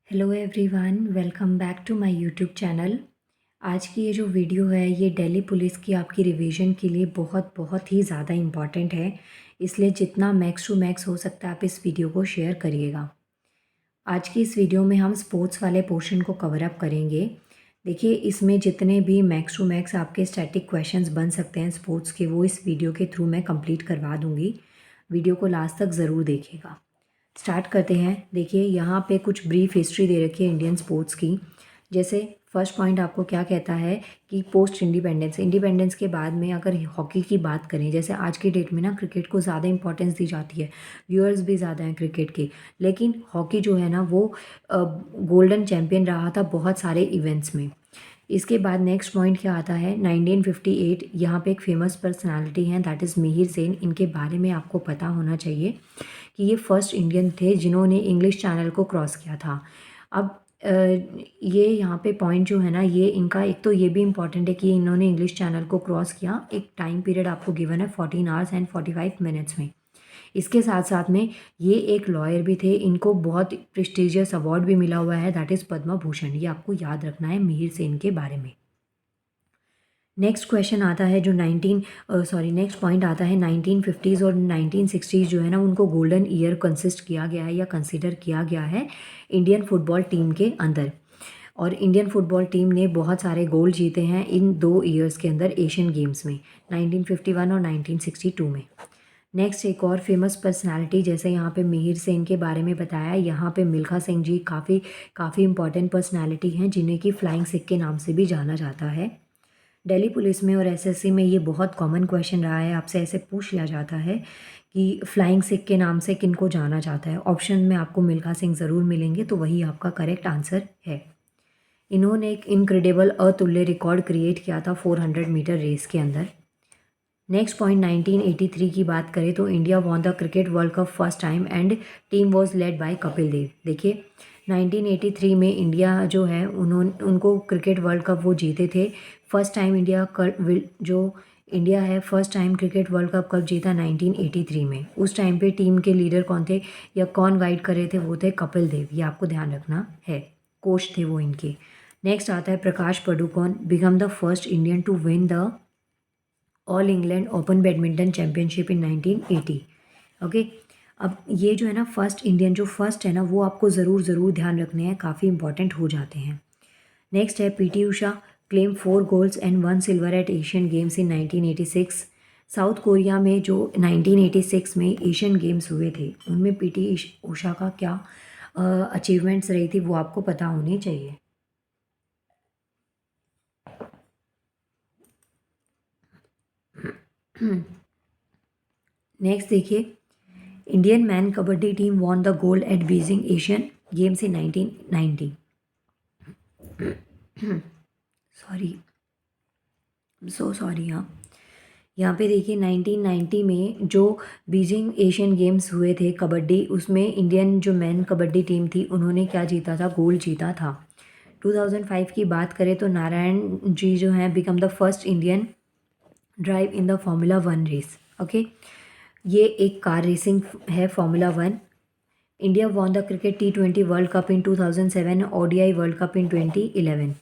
Hello everyone, welcome back to my YouTube channel. आज की ये जो वीडियो है ये दिल्ली पुलिस की आपकी रिवीजन के लिए बहुत बहुत ही ज़्यादा इम्पॉर्टेंट है। इसलिए जितना मैक्स टू मैक्स हो सकता है आप इस वीडियो को शेयर करिएगा। आज की इस वीडियो में हम स्पोर्ट्स वाले पोर्शन को कवर अप करेंगे। देखिए, इसमें जितने भी मैक्स टू मैक्स आपके स्टैटिक क्वेश्चंस बन सकते हैं स्पोर्ट्स के, वो इस वीडियो के थ्रू मैं कंप्लीट करवा दूँगी। वीडियो को लास्ट तक ज़रूर देखिएगा। स्टार्ट करते हैं। देखिए, यहाँ पे कुछ ब्रीफ हिस्ट्री दे रखी है इंडियन स्पोर्ट्स की। जैसे फर्स्ट पॉइंट आपको क्या कहता है कि पोस्ट इंडिपेंडेंस के बाद में अगर हॉकी की बात करें, जैसे आज की डेट में ना क्रिकेट को ज़्यादा इंपॉर्टेंस दी जाती है, व्यूअर्स भी ज़्यादा हैं क्रिकेट के, लेकिन हॉकी जो है ना वो गोल्डन चैम्पियन रहा था बहुत सारे इवेंट्स में। इसके बाद नेक्स्ट पॉइंट क्या आता है, 1958। यहाँ पे एक फेमस पर्सनालिटी हैं, दैट इज़ मिहिर सेन। इनके बारे में आपको पता होना चाहिए कि ये फर्स्ट इंडियन थे जिन्होंने इंग्लिश चैनल को क्रॉस किया था। अब ये यहाँ पे पॉइंट जो है ना, ये इनका एक तो ये भी इम्पॉर्टेंट है कि इन्होंने इंग्लिश चैनल को क्रॉस किया। एक टाइम पीरियड आपको गिवन है 14 आवर्स एंड 45 मिनट्स में। इसके साथ साथ में ये एक लॉयर भी थे। इनको बहुत प्रेस्टिजियस अवार्ड भी मिला हुआ है, दैट इज़ पद्म भूषण। ये आपको याद रखना है मिहिर सेन के बारे में। नेक्स्ट क्वेश्चन आता है जो नेक्स्ट पॉइंट आता है 1950s और 1960s जो है ना, उनको गोल्डन ईयर कंसिस्ट किया गया है या कंसिडर किया गया है इंडियन फुटबॉल टीम के अंदर। और इंडियन फुटबॉल टीम ने बहुत सारे गोल्ड जीते हैं इन 2 ईयर्स के अंदर एशियन गेम्स में, 1951 और 1962 में। नेक्स्ट एक और फेमस पर्सनालिटी, जैसे यहाँ पे मिहिर सेन के बारे में बताया, यहाँ पे मिल्खा सिंह जी काफ़ी इंपॉर्टेंट पर्सनालिटी हैं जिन्हें कि फ्लाइंग सिख के नाम से भी जाना जाता है। दिल्ली पुलिस में और एसएससी में ये बहुत कॉमन क्वेश्चन रहा है, आपसे ऐसे पूछ लिया जाता है कि फ्लाइंग सिख के नाम से किनको जाना जाता है। ऑप्शन में आपको मिल्खा सिंह ज़रूर मिलेंगे, तो वही आपका करेक्ट आंसर है। इन्होंने एक इनक्रेडिबल अतुल्य रिकॉर्ड क्रिएट किया था 400 मीटर रेस के अंदर। नेक्स्ट पॉइंट 1983 की बात करें तो India won the cricket world cup first time and team was led by Kapil Dev. देखिए, 1983 में इंडिया जो है उनको क्रिकेट वर्ल्ड कप वो जीते थे फर्स्ट टाइम। जो इंडिया है first time cricket world cup कब जीता, 1983 में। उस टाइम पे टीम के लीडर कौन थे या कौन गाइड कर रहे थे, वो थे कपिल देव। ये आपको ध्यान रखना है, कोच थे वो इनके। नेक्स्ट आता है Prakash Padukone become the first Indian to win the All England Open badminton championship in 1980। Okay, अब ये जो है ना फर्स्ट इंडियन जो फर्स्ट है ना, वो आपको ज़रूर ध्यान रखने हैं, काफ़ी इंपॉर्टेंट हो जाते हैं। नेक्स्ट है PT Usha claim 4 golds and 1 silver at Asian Games in 1986। South Korea में जो 1986 में एशियन गेम्स हुए थे, उनमें पीटी उषा का क्या अचीवमेंट्स रही थी, वो आपको पता होनी चाहिए। नेक्स्ट देखिए, Indian man kabaddi team won the gold eight Beijing Asian Games in 1990। Sorry, so sorry. हाँ, यहाँ पे देखिए 1990 में जो बीजिंग एशियन गेम्स हुए थे कबड्डी, उसमें इंडियन जो मैन कबड्डी टीम थी उन्होंने क्या जीता था, गोल्ड जीता था। 2005 की बात करें तो नारायण जी जो हैं become the first Indian drive in the formula 1 race. Okay, ये एक कार रेसिंग है formula 1। India won the cricket T20 World Cup in 2007, ODI World Cup in 2011।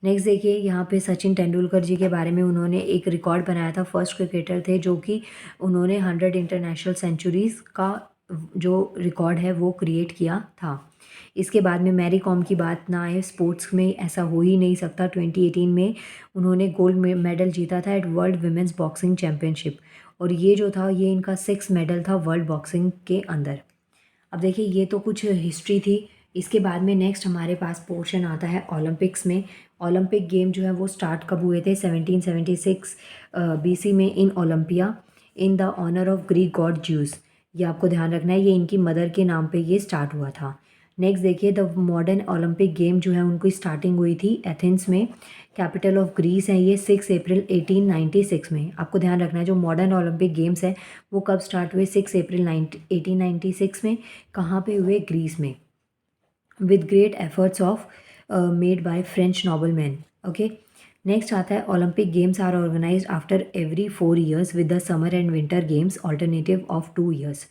Next देखिए, यहाँ पे सचिन तेंदुलकर जी के बारे में उन्होंने एक रिकॉर्ड बनाया था। फर्स्ट क्रिकेटर थे जो कि उन्होंने 100 इंटरनेशनल सेंचुरीज़ का जो रिकॉर्ड है वो क्रिएट किया था। इसके बाद में मैरी कॉम की बात ना आए, स्पोर्ट्स में ऐसा हो ही नहीं सकता। 2018 में उन्होंने गोल्ड मेडल जीता था at world women's boxing championship, और ये जो था ये इनका 6 मेडल था वर्ल्ड बॉक्सिंग के अंदर। अब देखिए, ये तो कुछ हिस्ट्री थी। इसके बाद में नेक्स्ट हमारे पास पोर्शन आता है ओलंपिक्स में। ओलंपिक गेम जो है वो स्टार्ट कब हुए थे, 1776 BC में in Olympia in the honour of Greek god Zeus. ये आपको ध्यान रखना है, ये इनकी मदर के नाम पे ये स्टार्ट हुआ था। नेक्स्ट देखिए, द मॉडर्न ओलंपिक गेम जो है उनकी स्टार्टिंग हुई थी एथेंस में, कैपिटल ऑफ ग्रीस है ये, 6 अप्रैल 1896 में। आपको ध्यान रखना है जो मॉडर्न ओलंपिक गेम्स है वो कब स्टार्ट हुए, 6 अप्रैल 1896 में। कहाँ पे हुए, ग्रीस में, with great efforts of made by French noble man. Okay, next आता है Olympic Games are organized after every 4 years with the summer and winter games alternative of 2 years.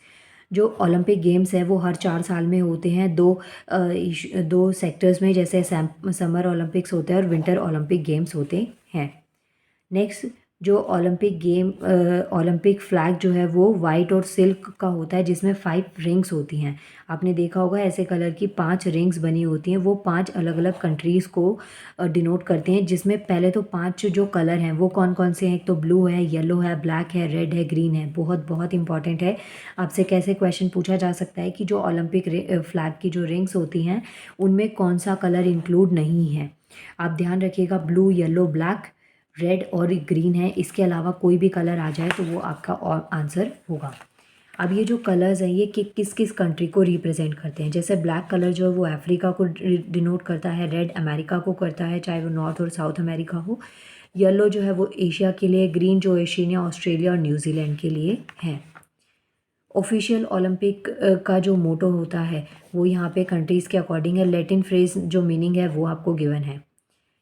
जो ओलंपिक गेम्स है वो हर 4 साल में होते हैं, दो सेक्टर्स में, जैसे समर ओलंपिक्स होते हैं और विंटर ओलंपिक गेम्स होते हैं। नेक्स्ट, जो ओलंपिक फ्लैग जो है वो वाइट और सिल्क का होता है, जिसमें 5 रिंग्स होती हैं। आपने देखा होगा ऐसे कलर की 5 रिंग्स बनी होती हैं, वो 5 अलग अलग कंट्रीज़ को डिनोट करते हैं, जिसमें पहले तो 5 जो कलर हैं वो कौन कौन से हैं। एक तो ब्लू है, येलो है, ब्लैक है, रेड है, ग्रीन है। बहुत बहुत इंपॉर्टेंट है। आपसे कैसे क्वेश्चन पूछा जा सकता है कि जो ओलंपिक फ्लैग की जो रिंग्स होती हैं उनमें कौन सा कलर इंक्लूड नहीं है। आप ध्यान रखिएगा, ब्लू, येलो, ब्लैक, रेड और ग्रीन है। इसके अलावा कोई भी कलर आ जाए तो वो आपका आंसर होगा। अब ये जो कलर्स हैं ये किस किस कंट्री को रिप्रेजेंट करते हैं। जैसे ब्लैक कलर जो है वो अफ्रीका को डिनोट करता है, रेड अमेरिका को करता है, चाहे वो नॉर्थ और साउथ अमेरिका हो। येलो जो है वो एशिया के लिए, ग्रीन जो एशिया, ऑस्ट्रेलिया और न्यूजीलैंड के लिए है। ऑफिशियल ओलंपिक का जो मोटो होता है वो यहाँ पे कंट्रीज़ के अकॉर्डिंग है। लैटिन फ्रेज जो मीनिंग है वो आपको गिवन है।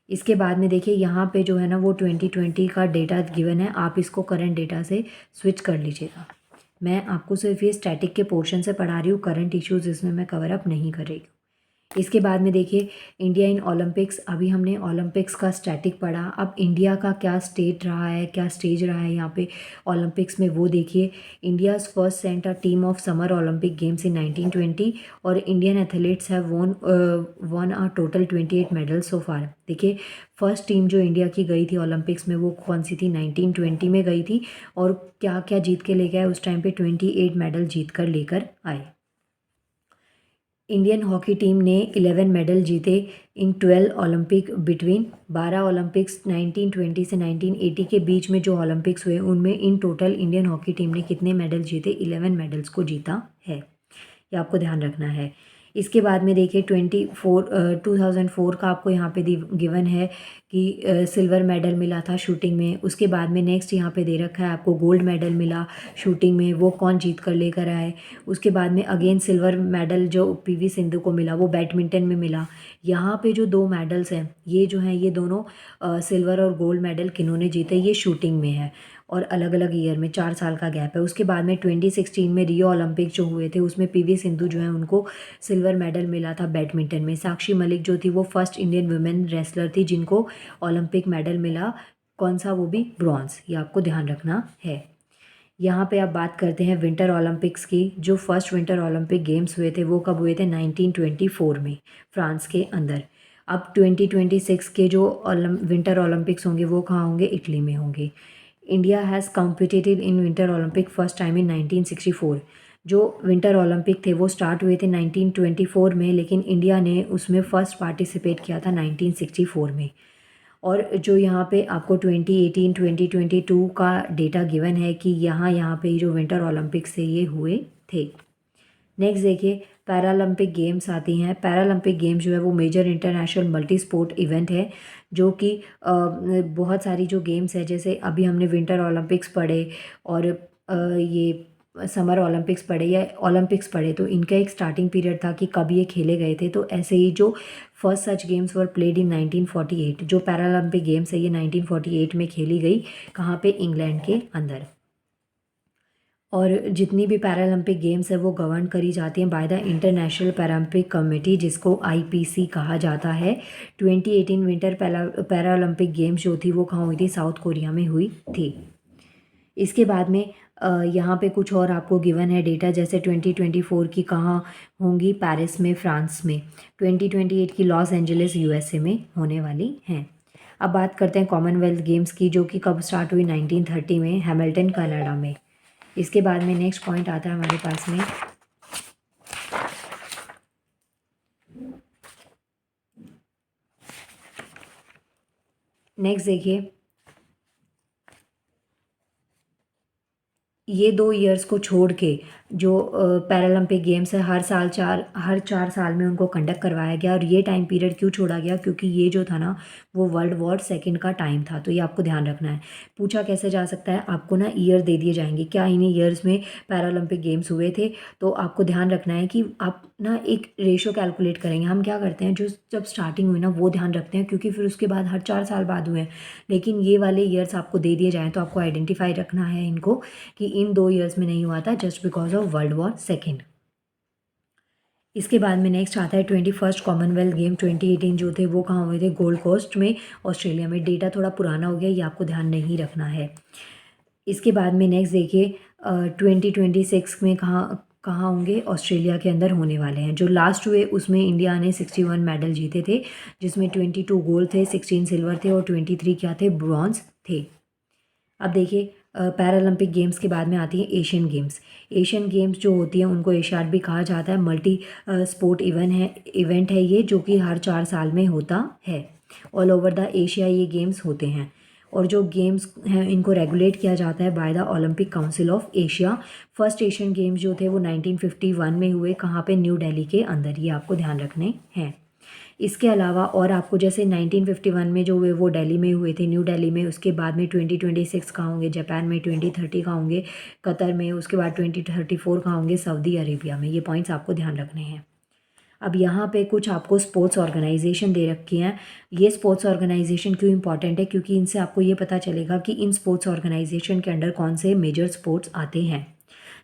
इसके बाद में देखिए यहाँ पे जो है ना वो 2020 का डेटा गिवन है, आप इसको करंट डेटा से स्विच कर लीजिएगा। मैं आपको सिर्फ ये स्टैटिक के पोर्शन से पढ़ा रही हूँ, करंट इश्यूज़ इसमें मैं कवर अप नहीं कर रही हूँ। इसके बाद में देखिए इंडिया इन ओलंपिक्स। अभी हमने ओलंपिक्स का स्टैटिक पढ़ा, अब इंडिया का क्या स्टेट रहा है, क्या स्टेज रहा है यहाँ पे ओलंपिक्स में, वो देखिए। India's first sent a team of summer Olympic games in 1920 और Indian athletes have won a total 28 medals so far. देखिए फर्स्ट टीम जो इंडिया की गई थी ओलंपिक्स में वो कौन सी थी, 1920 में गई थी, और क्या क्या जीत के लेके आए उस टाइम पे, 28 मेडल जीत कर लेकर आए। इंडियन हॉकी टीम ने 11 मेडल जीते इन 12 ओलंपिक बिटवीन 12 ओलंपिक्स 1920 से 1980 के बीच में जो ओलंपिक्स हुए उनमें in total Indian hockey team ने कितने मेडल जीते, 11 मेडल्स को जीता है। ये आपको ध्यान रखना है। इसके बाद में देखिए 2004 का आपको यहाँ पे गिवन है कि सिल्वर मेडल मिला था शूटिंग में। उसके बाद में नेक्स्ट यहाँ पे दे रखा है आपको गोल्ड मेडल मिला शूटिंग में, वो कौन जीत कर लेकर आए। उसके बाद में अगेन सिल्वर मेडल जो पीवी सिंधु को मिला वो बैडमिंटन में मिला। यहाँ पे जो 2 मेडल्स हैं ये जो हैं ये दोनों सिल्वर और गोल्ड मेडल किन्होंने जीते, ये शूटिंग में है और अलग अलग ईयर में 4 साल का गैप है। उसके बाद में 2016 में रियो ओलंपिक जो हुए थे उसमें पीवी सिंधु जो है उनको सिल्वर मेडल मिला था बैडमिंटन में। साक्षी मलिक जो थी वो फर्स्ट इंडियन वुमेन रेसलर थी जिनको ओलंपिक मेडल मिला, कौन सा, वो भी ब्रॉन्ज। ये आपको ध्यान रखना है। यहाँ पे आप बात करते हैं विंटर ओलंपिक्स की। जो फर्स्ट विंटर ओलंपिक गेम्स हुए थे वो कब हुए थे, 1924 में फ्रांस के अंदर। अब 2026 के जो विंटर ओलंपिक्स होंगे वो कहाँ होंगे, इटली में होंगे। India has competed in winter Olympic first time in 1964। जो विंटर ओलंपिक थे वो स्टार्ट हुए थे 1924 में, लेकिन इंडिया ने उसमें फ़र्स्ट पार्टिसिपेट किया था 1964 में। और जो यहाँ पे आपको 2018 2022 का डेटा गिवन है कि यहाँ पे जो विंटर ओलंपिक्स से ये हुए थे। नेक्स्ट देखिए पैरालंपिक गेम्स आती हैं। पैरालंपिक गेम्स जो है वो major international multi sport event है जो कि बहुत सारी जो गेम्स है, जैसे अभी हमने विंटर ओलंपिक्स पढ़े और ये समर ओलंपिक्स पढ़े या ओलंपिक्स पढ़े, तो इनका एक स्टार्टिंग पीरियड था कि कब ये खेले गए थे। तो ऐसे ही जो first such games were played in 1948, जो पैरालंपिक गेम्स है ये 1948 में खेली गई, कहाँ पे, इंग्लैंड के अंदर। और जितनी भी पैरालंपिक गेम्स है वो गवर्न करी जाती हैं by the international Paralympic committee, जिसको आईपीसी कहा जाता है। 2018 विंटर पैरालंपिक गेम्स जो थी वो कहाँ हुई थी, साउथ कोरिया में हुई थी। इसके बाद में यहाँ पे कुछ और आपको गिवन है डेटा, जैसे 2024 की कहाँ होंगी, पेरिस में फ्रांस में। 2028 की लॉस एंजलिस यूएसए में होने वाली हैं। अब बात करते हैं कॉमनवेल्थ गेम्स की, जो कि कब स्टार्ट हुई, 1930 में, हैमिल्टन कनाडा में। इसके बाद में नेक्स्ट पॉइंट आता है हमारे पास में नेक्स्ट देखिए, ये 2 ईयर्स को छोड़ के जो पैरालंपिक गेम्स है हर 4 साल में उनको कंडक्ट करवाया गया। और ये टाइम पीरियड क्यों छोड़ा गया, क्योंकि ये जो था ना वो वर्ल्ड वॉर सेकेंड का टाइम था। तो ये आपको ध्यान रखना है। पूछा कैसे जा सकता है, आपको ना ईयर दे दिए जाएंगे, क्या इन्हीं ईयर्स में पैरालंपिक गेम्स हुए थे। तो आपको ध्यान रखना है कि आप ना एक रेशो कैलकुलेट करेंगे। हम क्या करते हैं, जो जब स्टार्टिंग हुई ना वो ध्यान रखते हैं, क्योंकि फिर उसके बाद हर 4 साल बाद हुए हैं। लेकिन ये वाले ईयर्स आपको दे दिए जाएँ तो आपको आइडेंटिफाई रखना है इनको कि इन 2 ईयर्स में नहीं हुआ था, just because of world war second. इसके बाद में नेक्स्ट आता है 21st कॉमनवेल्थ गेम 2018 जो थे वो कहाँ हुए थे, गोल्ड कोस्ट में, ऑस्ट्रेलिया में। डेटा थोड़ा पुराना हो गया, ये आपको ध्यान नहीं रखना है। इसके बाद में नेक्स्ट देखिए 2026 में कहाँ कहाँ होंगे, ऑस्ट्रेलिया के अंदर होने वाले हैं। जो लास्ट हुए उसमें इंडिया ने 61 मेडल जीते थे, जिसमें 22 गोल्ड थे, 16 सिल्वर थे और 23 क्या थे, ब्रॉन्ज थे। अब देखिए पैरालंपिक गेम्स के बाद में आती है एशियन गेम्स। एशियन गेम्स जो होती हैं उनको एशियाड भी कहा जाता है। मल्टी स्पोर्ट इवेंट है ये, जो कि हर 4 साल में होता है। ऑल ओवर द एशिया ये गेम्स होते हैं। और जो गेम्स हैं इनको रेगुलेट किया जाता है by the Olympic council of Asia. First Asian games जो थे वो 1951 में हुए, कहाँ पे, न्यू दिल्ली के अंदर। ये आपको ध्यान रखने हैं। इसके अलावा और आपको जैसे 1951 में जो हुए वो दिल्ली में हुए थे, न्यू दिल्ली में। उसके बाद में 2026 कहाँ होंगे, जापान में। 2030 कहाँ होंगे, कतर में। उसके बाद 2034 कहाँ होंगे, सऊदी अरेबिया में। ये पॉइंट्स आपको ध्यान रखने हैं। अब यहाँ पे कुछ आपको स्पोर्ट्स ऑर्गेनाइजेशन दे रखी हैं। ये स्पोर्ट्स ऑर्गेनाइजेशन क्यों इंपॉर्टेंट है, क्योंकि इनसे आपको ये पता चलेगा कि इन स्पोर्ट्स ऑर्गेनाइजेशन के अंडर कौन से मेजर स्पोर्ट्स आते हैं।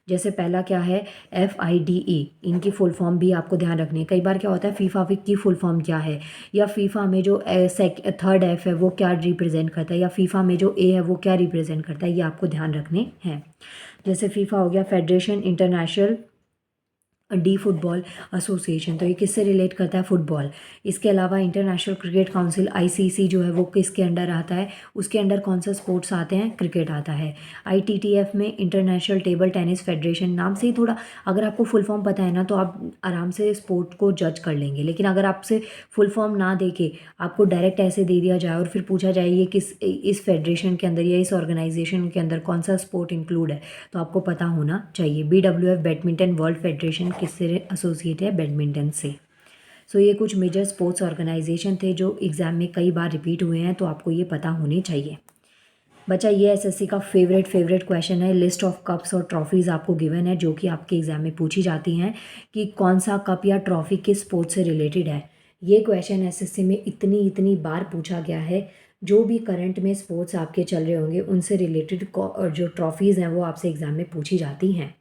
जैसे पहला क्या है, FIDE। इनकी फुल फॉर्म भी आपको ध्यान रखनी है। कई बार क्या होता है, फीफा की फुल फॉर्म क्या है, या फीफा में जो थर्ड F है वो क्या रिप्रेजेंट करता है, या फीफा में जो A है वो क्या रिप्रेजेंट करता है, ये आपको ध्यान रखने हैं। जैसे फीफा हो गया, federation international D football association, तो ये किससे रिलेट करता है, फुटबॉल। इसके अलावा इंटरनेशनल क्रिकेट काउंसिल ICC जो है वो किसके अंडर आता है, उसके अंडर कौन सा स्पोर्ट्स आते हैं, क्रिकेट आता है। ITTF में इंटरनेशनल टेबल टेनिस फेडरेशन। नाम से ही थोड़ा, अगर आपको फुल फॉर्म पता है ना तो आप आराम से स्पोर्ट को जज कर लेंगे। लेकिन अगर आपसे फुल फॉर्म ना दे के आपको डायरेक्ट ऐसे दे दिया जाए और फिर पूछा जाए ये इस फेडरेशन के अंदर या इस ऑर्गेनाइजेशन के अंदर कौन सा स्पोर्ट इंक्लूड है, तो आपको पता होना चाहिए। BWF बैडमिंटन वर्ल्ड फेडरेशन किससे एसोसिएट है, बैडमिंटन से। सो ये कुछ मेजर स्पोर्ट्स ऑर्गेनाइजेशन थे जो एग्ज़ाम में कई बार रिपीट हुए हैं, तो आपको ये पता होने चाहिए। बच्चा ये SSC का फेवरेट क्वेश्चन है। लिस्ट ऑफ कप्स और ट्रॉफीज़ आपको गिवन है, जो कि आपके एग्ज़ाम में पूछी जाती हैं कि कौन सा कप या ट्रॉफी किस स्पोर्ट्स से रिलेटेड है। ये क्वेश्चन SSC में इतनी बार पूछा गया है। जो भी करंट में स्पोर्ट्स आपके चल रहे होंगे उनसे रिलेटेड जो ट्रॉफीज़ हैं वो आपसे एग्ज़ाम में पूछी जाती हैं।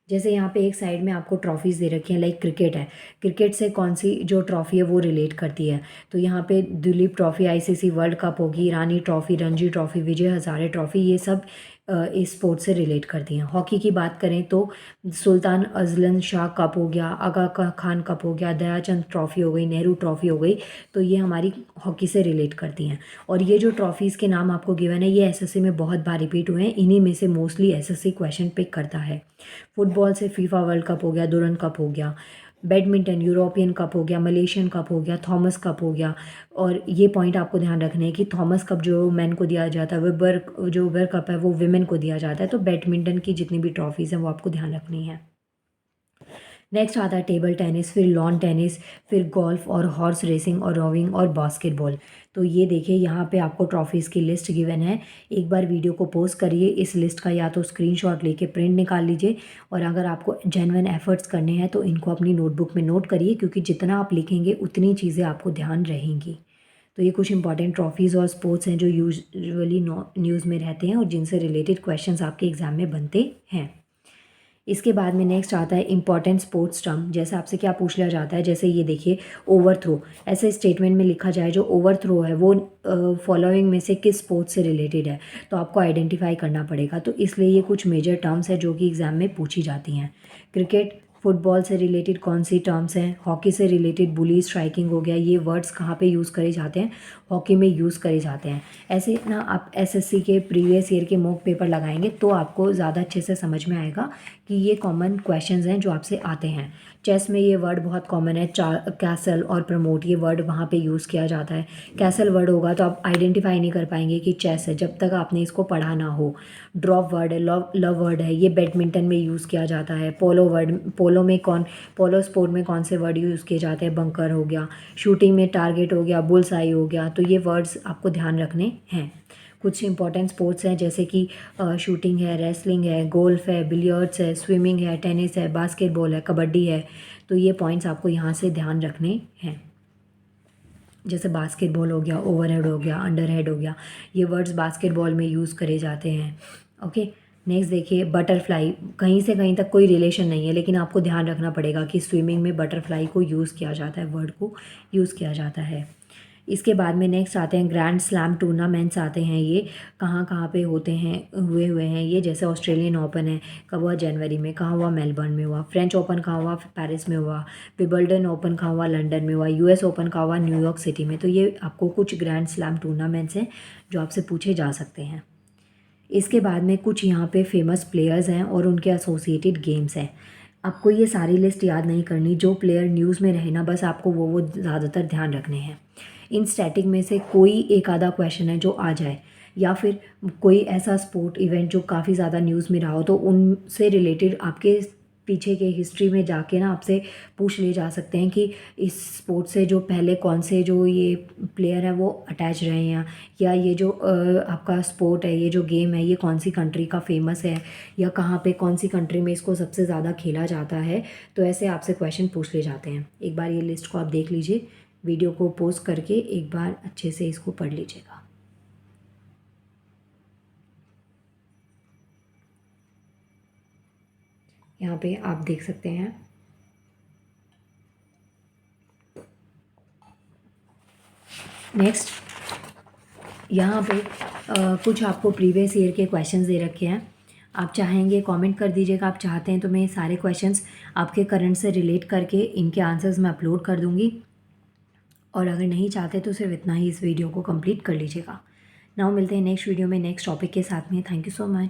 जैसे यहाँ पे एक साइड में आपको ट्रॉफीज़ दे रखी हैं, लाइक क्रिकेट है। क्रिकेट से कौन सी जो ट्रॉफ़ी है वो रिलेट करती है, तो यहाँ पे Duleep trophy, ICC world cup होगी, ईरानी ट्रॉफ़ी, रणजी ट्रॉफ़ी, विजय हज़ारे ट्रॉफ़ी, ये सब इस स्पोर्ट से रिलेट करती हैं। हॉकी की बात करें तो सुल्तान अजलन शाह कप हो गया, आगा खान कप हो गया, दयाचंद ट्रॉफ़ी हो गई, नेहरू ट्रॉफ़ी हो गई, तो ये हमारी हॉकी से रिलेट करती हैं। और ये जो ट्रॉफ़ीज़ के नाम आपको गिवन है ये SSC में बहुत बार रिपीट हुए हैं। इन्हीं में से मोस्टली SSC क्वेश्चन पिक करता है। फुटबॉल से फीफा वर्ल्ड कप हो गया, दुरन कप हो गया। बैडमिंटन यूरोपियन कप हो गया, मलेशियन कप हो गया, थॉमस कप हो गया। और ये पॉइंट आपको ध्यान रखना है कि थॉमस कप जो मेन को दिया जाता है, वेबर कप है वो विमेन को दिया जाता है। तो बैडमिंटन की जितनी भी ट्रॉफीज़ हैं वो आपको ध्यान रखनी है। नेक्स्ट आता है टेबल टेनिस, फिर लॉन टेनिस, फिर गोल्फ और हॉर्स रेसिंग और रोविंग और बास्केटबॉल। तो ये देखिए यहाँ पे आपको ट्रॉफीज़ की लिस्ट गिवन है। एक बार वीडियो को पॉज करिए, इस लिस्ट का या तो स्क्रीनशॉट लेके प्रिंट निकाल लीजिए, और अगर आपको जेन्युइन एफर्ट्स करने हैं तो इनको अपनी नोटबुक में नोट करिए, क्योंकि जितना आप लिखेंगे उतनी चीज़ें आपको ध्यान रहेंगी। तो ये कुछ इंपॉर्टेंट ट्रॉफीज़ और स्पोर्ट्स हैं जो यूजुअली न्यूज़ में रहते हैं और जिनसे रिलेटेड क्वेश्चंस आपके एग्ज़ाम में बनते हैं। इसके बाद में नेक्स्ट आता है इंपॉर्टेंट स्पोर्ट्स टर्म। जैसे आपसे क्या पूछ लिया जाता है, जैसे ये देखिए ओवर थ्रो। ऐसे स्टेटमेंट में लिखा जाए जो ओवर थ्रो है वो फॉलोइंग में से किस स्पोर्ट्स से रिलेटेड है, तो आपको आइडेंटिफाई करना पड़ेगा। तो इसलिए ये कुछ मेजर टर्म्स है जो कि एग्ज़ाम में पूछी जाती हैं। क्रिकेट, फुटबॉल से रिलेटेड कौन सी टर्म्स हैं, हॉकी से रिलेटेड बुली स्ट्राइकिंग हो गया, ये वर्ड्स कहाँ पे यूज़ करे जाते हैं, हॉकी में यूज़ करे जाते हैं। ऐसे ना आप SSC के प्रीवियस ईयर के मॉक पेपर लगाएंगे तो आपको ज़्यादा अच्छे से समझ में आएगा कि ये कॉमन क्वेश्चंस हैं जो आपसे आते हैं। चेस में ये वर्ड बहुत कॉमन है, कैसल और प्रमोट, ये वर्ड वहाँ पे यूज़ किया जाता है। कैसल वर्ड होगा तो आप आइडेंटिफाई नहीं कर पाएंगे कि चेस है जब तक आपने इसको पढ़ा ना हो। ड्रॉप वर्ड है, लव वर्ड है, ये बैडमिंटन में यूज़ किया जाता है। पोलो स्पोर्ट में कौन से वर्ड यूज़ किए जाते हैं, बंकर हो गया। शूटिंग में टारगेट हो गया, बुल्स आई हो गया। तो ये वर्ड्स आपको ध्यान रखने हैं। कुछ इंपॉर्टेंट स्पोर्ट्स हैं जैसे कि शूटिंग है, रेसलिंग है, गोल्फ है, बिलियर्ड्स है, स्विमिंग है, टेनिस है, बास्केटबॉल है, कबड्डी है। तो ये पॉइंट्स आपको यहाँ से ध्यान रखने हैं। जैसे बास्केटबॉल हो गया, ओवरहेड हो गया, अंडरहेड हो गया, ये वर्ड्स बास्केटबॉल में यूज़ करे जाते हैं। ओके, नेक्स्ट देखिए बटरफ्लाई, कहीं से कहीं तक कोई रिलेशन नहीं है, लेकिन आपको ध्यान रखना पड़ेगा कि स्विमिंग में बटरफ्लाई को यूज़ किया जाता है, वर्ड को यूज़ किया जाता है। इसके बाद में नेक्स्ट आते हैं ग्रैंड स्लैम टूर्नामेंट्स आते हैं। ये कहाँ कहाँ पे होते हैं, हुए हैं ये, जैसे ऑस्ट्रेलियन ओपन है, कब हुआ, जनवरी में। कहाँ हुआ, मेलबर्न में हुआ। फ्रेंच ओपन कहाँ हुआ, पेरिस में हुआ। विंबलडन ओपन कहाँ हुआ, लंदन में हुआ। यूएस ओपन कहाँ हुआ, न्यूयॉर्क सिटी में। तो ये आपको कुछ ग्रैंड स्लैम टूर्नामेंट्स हैं जो आपसे पूछे जा सकते हैं। इसके बाद में कुछ यहाँ पे फेमस प्लेयर्स हैं और उनके एसोसिएटेड गेम्स हैं। आपको ये सारी लिस्ट याद नहीं करनी, जो प्लेयर न्यूज़ में रहे ना, बस आपको वो ज़्यादातर ध्यान रखने हैं। इन स्टैटिक में से कोई एक आधा क्वेश्चन है जो आ जाए, या फिर कोई ऐसा स्पोर्ट इवेंट जो काफ़ी ज़्यादा न्यूज़ में रहा हो, तो उनसे रिलेटेड आपके पीछे के हिस्ट्री में जाके ना आपसे पूछ लिए जा सकते हैं कि इस स्पोर्ट से जो पहले कौन से जो ये प्लेयर हैं वो अटैच रहे हैं, या ये जो आपका स्पोर्ट है, ये जो गेम है, ये कौन सी कंट्री का फेमस है, या कहाँ पे कौन सी कंट्री में इसको सबसे ज़्यादा खेला जाता है। तो ऐसे आपसे क्वेश्चन पूछ लिए जाते हैं। एक बार ये लिस्ट को आप देख लीजिए, वीडियो को पॉज करके एक बार अच्छे से इसको पढ़ लीजिएगा। यहाँ पे आप देख सकते हैं। नेक्स्ट यहाँ पे कुछ आपको प्रीवियस ईयर के क्वेश्चंस दे रखे हैं। आप चाहेंगे कमेंट कर दीजिएगा, आप चाहते हैं तो मैं सारे क्वेश्चंस आपके करंट से रिलेट करके इनके आंसर्स मैं अपलोड कर दूँगी, और अगर नहीं चाहते तो सिर्फ इतना ही इस वीडियो को कंप्लीट कर लीजिएगा। नाउ मिलते हैं नेक्स्ट वीडियो में नेक्स्ट टॉपिक के साथ में। Thank you so much.